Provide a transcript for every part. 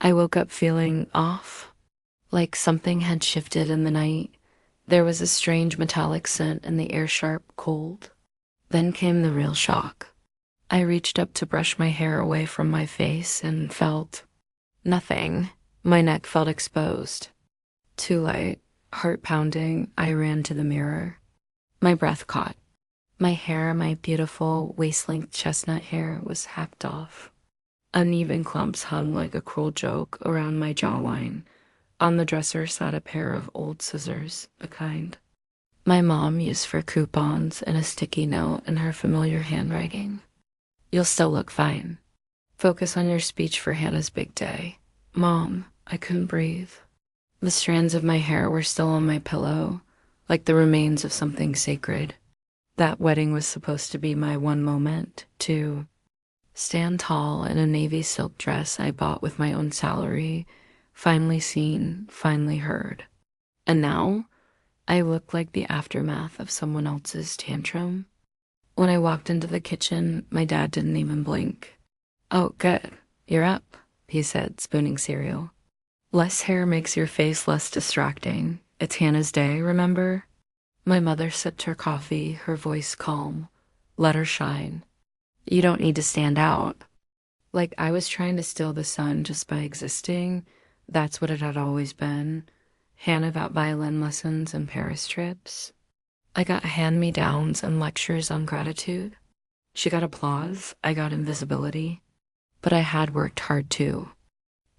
I woke up feeling off, like something had shifted in the night. There was a strange metallic scent and the air sharp cold. Then came the real shock. I reached up to brush my hair away from my face and felt nothing. My neck felt exposed. Too late. Heart pounding, I ran to the mirror. My breath caught. My hair, my beautiful waist-length chestnut hair, was hacked off. Uneven clumps hung like a cruel joke around my jawline. On the dresser sat a pair of old scissors, a kind my mom used for coupons, and a sticky note in her familiar handwriting. You'll still look fine. Focus on your speech for Hannah's big day. Mom, I couldn't breathe. The strands of my hair were still on my pillow, like the remains of something sacred. That wedding was supposed to be my one moment to stand tall in a navy silk dress I bought with my own salary, finally seen, finally heard. And now, I look like the aftermath of someone else's tantrum. When I walked into the kitchen, my dad didn't even blink. Oh, good. You're up, he said, spooning cereal. Less hair makes your face less distracting. It's Hannah's day, remember? My mother sipped her coffee, her voice calm. Let her shine. You don't need to stand out. Like I was trying to steal the sun just by existing. That's what it had always been. Hannah got violin lessons and Paris trips. I got hand-me-downs and lectures on gratitude. She got applause, I got invisibility. But I had worked hard too.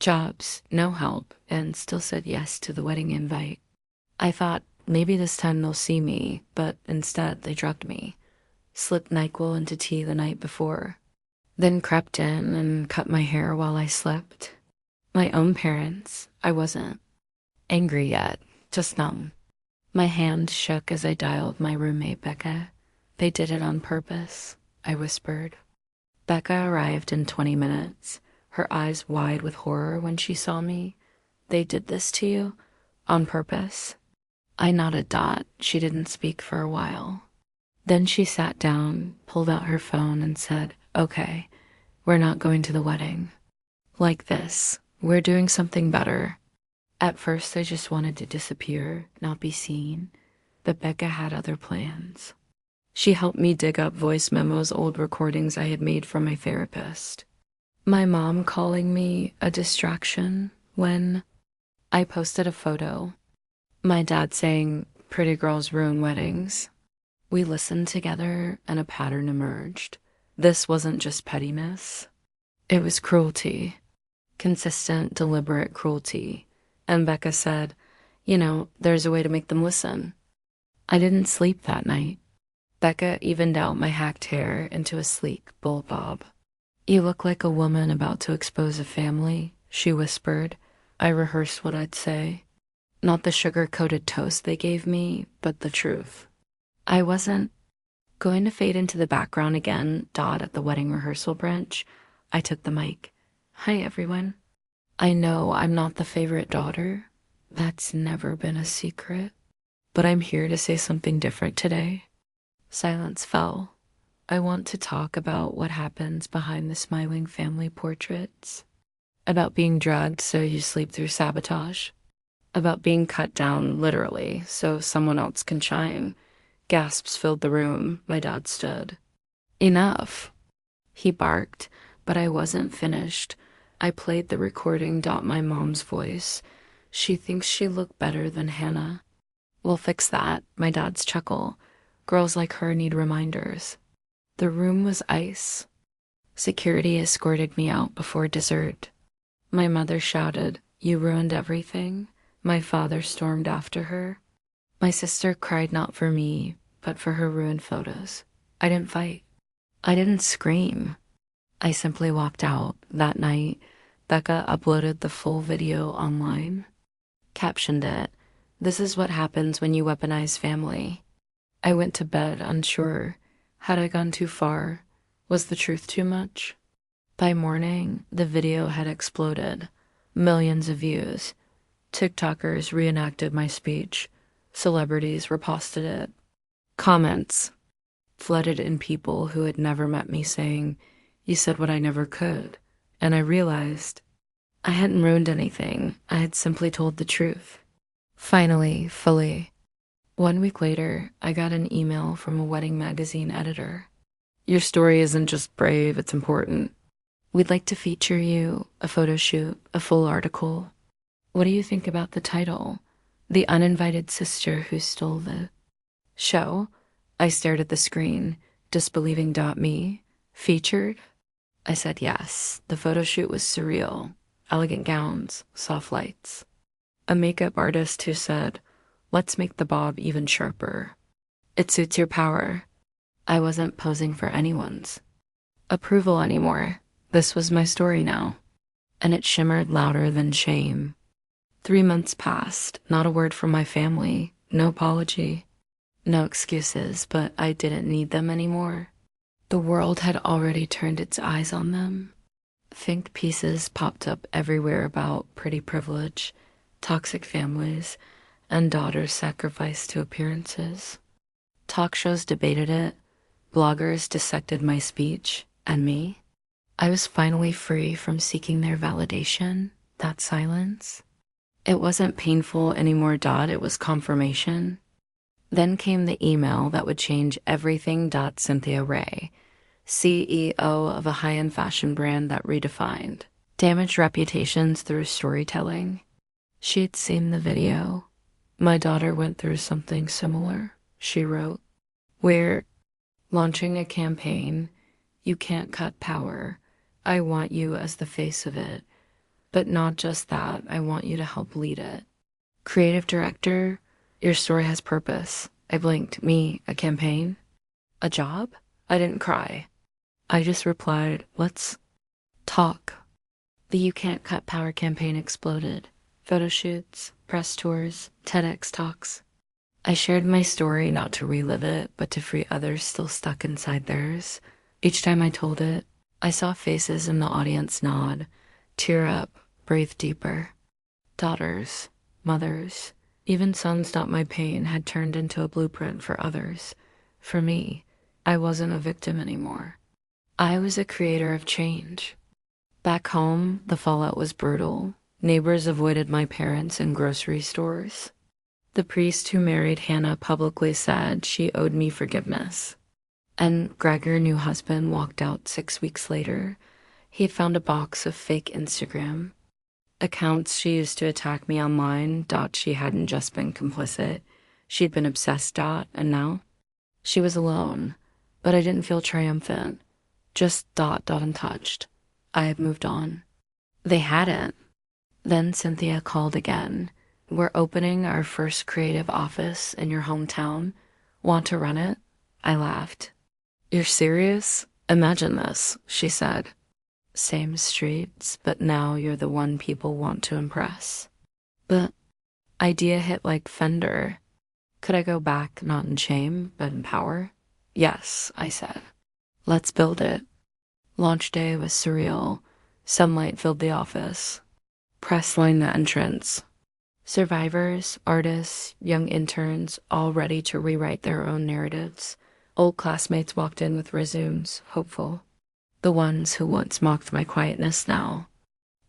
Jobs, no help, and still said yes to the wedding invite. I thought maybe this time they'll see me, but instead they drugged me. Slipped NyQuil into tea the night before. Then crept in and cut my hair while I slept. My own parents, I wasn't angry yet, just numb. My hand shook as I dialed my roommate Becca. They did it on purpose, I whispered. Becca arrived in 20 minutes, her eyes wide with horror when she saw me. They did this to you? On purpose? I nodded. She didn't speak for a while. Then she sat down, pulled out her phone and said, okay, we're not going to the wedding. Like this, we're doing something better. At first, I just wanted to disappear, not be seen, but Becca had other plans. She helped me dig up voice memos, old recordings I had made from my therapist. My mom calling me a distraction when I posted a photo. My dad saying, pretty girls ruin weddings. We listened together and a pattern emerged. This wasn't just pettiness. It was cruelty. Consistent, deliberate cruelty. And Becca said, there's a way to make them listen. I didn't sleep that night. Becca evened out my hacked hair into a sleek bowl bob. You look like a woman about to expose a family, she whispered. I rehearsed what I'd say. Not the sugar-coated toast they gave me, but the truth. I wasn't going to fade into the background again, at the wedding rehearsal branch. I took the mic. Hi, everyone. I know I'm not the favorite daughter. That's never been a secret. But I'm here to say something different today. Silence fell. I want to talk about what happens behind the smiling family portraits. About being drugged so you sleep through sabotage. About being cut down, literally, so someone else can shine. Gasps filled the room. My dad stood. Enough. He barked, but I wasn't finished. I played the recording. My mom's voice. She thinks she looked better than Hannah. We'll fix that, my dad's chuckle. Girls like her need reminders. The room was ice. Security escorted me out before dessert. My mother shouted, "You ruined everything." My father stormed after her. My sister cried not for me, but for her ruined photos. I didn't fight. I didn't scream. I simply walked out. That night, Becca uploaded the full video online. Captioned it, "This is what happens when you weaponize family." I went to bed unsure. Had I gone too far? Was the truth too much? By morning, the video had exploded. Millions of views. TikTokers reenacted my speech. Celebrities reposted it. Comments flooded in people who had never met me saying, "You said what I never could." And I realized I hadn't ruined anything. I had simply told the truth. Finally, fully. 1 week later, I got an email from a wedding magazine editor. Your story isn't just brave, it's important. We'd like to feature you, a photo shoot, a full article. What do you think about the title? The Uninvited Sister Who Stole the Show? I stared at the screen, disbelieving. Me? Featured? I said yes. The photo shoot was surreal. Elegant gowns, soft lights. A makeup artist who said, let's make the bob even sharper. It suits your power. I wasn't posing for anyone's approval anymore. This was my story now. And it shimmered louder than shame. 3 months passed, not a word from my family, no apology, no excuses, but I didn't need them anymore. The world had already turned its eyes on them. Think pieces popped up everywhere about pretty privilege, toxic families, and daughters sacrificed to appearances. Talk shows debated it, bloggers dissected my speech, and me. I was finally free from seeking their validation, that silence. It wasn't painful anymore. It was confirmation. Then came the email that would change everything. Cynthia Ray, CEO of a high-end fashion brand that redefined damaged reputations through storytelling. She'd seen the video. My daughter went through something similar, she wrote. We're launching a campaign. You can't cut power. I want you as the face of it. But not just that, I want you to help lead it. Creative director, your story has purpose. I blinked. Me, a campaign? A job? I didn't cry. I just replied, let's talk. The You Can't Cut Power campaign exploded. Photo shoots, press tours, TEDx talks. I shared my story not to relive it, but to free others still stuck inside theirs. Each time I told it, I saw faces in the audience nod, tear up, breathe deeper. Daughters, mothers, even sons. My pain had turned into a blueprint for others. For me, I wasn't a victim anymore. I was a creator of change. Back home, the fallout was brutal. Neighbors avoided my parents in grocery stores. The priest who married Hannah publicly said she owed me forgiveness. And Gregor, new husband, walked out 6 weeks later. He had found a box of fake Instagram accounts she used to attack me online. She hadn't just been complicit. She'd been obsessed. And now? She was alone. But I didn't feel triumphant. Just untouched. I had moved on. They hadn't. Then Cynthia called again. We're opening our first creative office in your hometown. Want to run it? I laughed. You're serious? Imagine this, she said. Same streets, but now you're the one people want to impress. But idea hit like Fender. Could I go back, not in shame, but in power? Yes, I said. Let's build it. Launch day was surreal. Sunlight filled the office. Press lined the entrance. Survivors, artists, young interns, all ready to rewrite their own narratives. Old classmates walked in with resumes, hopeful. The ones who once mocked my quietness now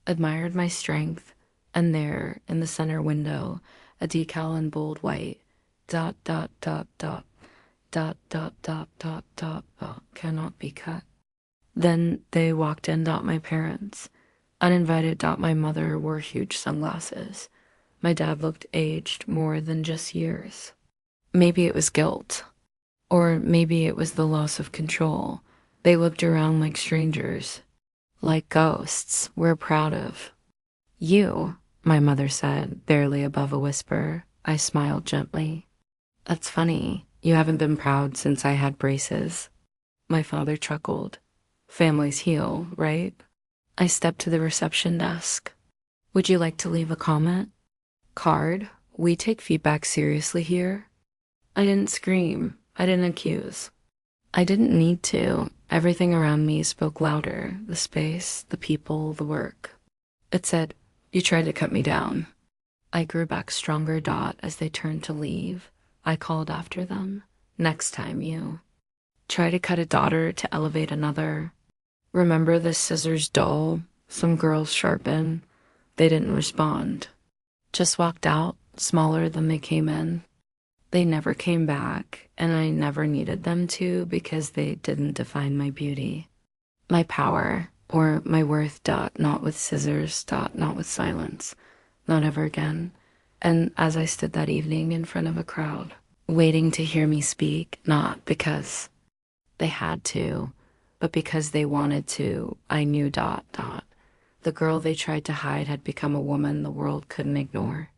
admired my strength, and there, in the center window, a decal in bold white, cannot be cut. Then they walked in. My parents, uninvited. My mother wore huge sunglasses. My dad looked aged more than just years. Maybe it was guilt, or maybe it was the loss of control. They looked around like strangers, like ghosts we're proud of. You, my mother said, barely above a whisper. I smiled gently. That's funny. You haven't been proud since I had braces. My father chuckled. Families heal, right? I stepped to the reception desk. Would you like to leave a comment? Card? We take feedback seriously here. I didn't scream. I didn't accuse. I didn't need to. Everything around me spoke louder. The space, the people, the work. It said, you tried to cut me down. I grew back stronger. As they turned to leave, I called after them. Next time you try to cut a daughter to elevate another. Remember the scissors dull, some girls sharpen. They didn't respond, just walked out, smaller than they came in. They never came back, and I never needed them to because they didn't define my beauty. My power, or my worth, not with scissors, not with silence. Not ever again. And as I stood that evening in front of a crowd, waiting to hear me speak, not because they had to, but because they wanted to, I knew. The girl they tried to hide had become a woman the world couldn't ignore.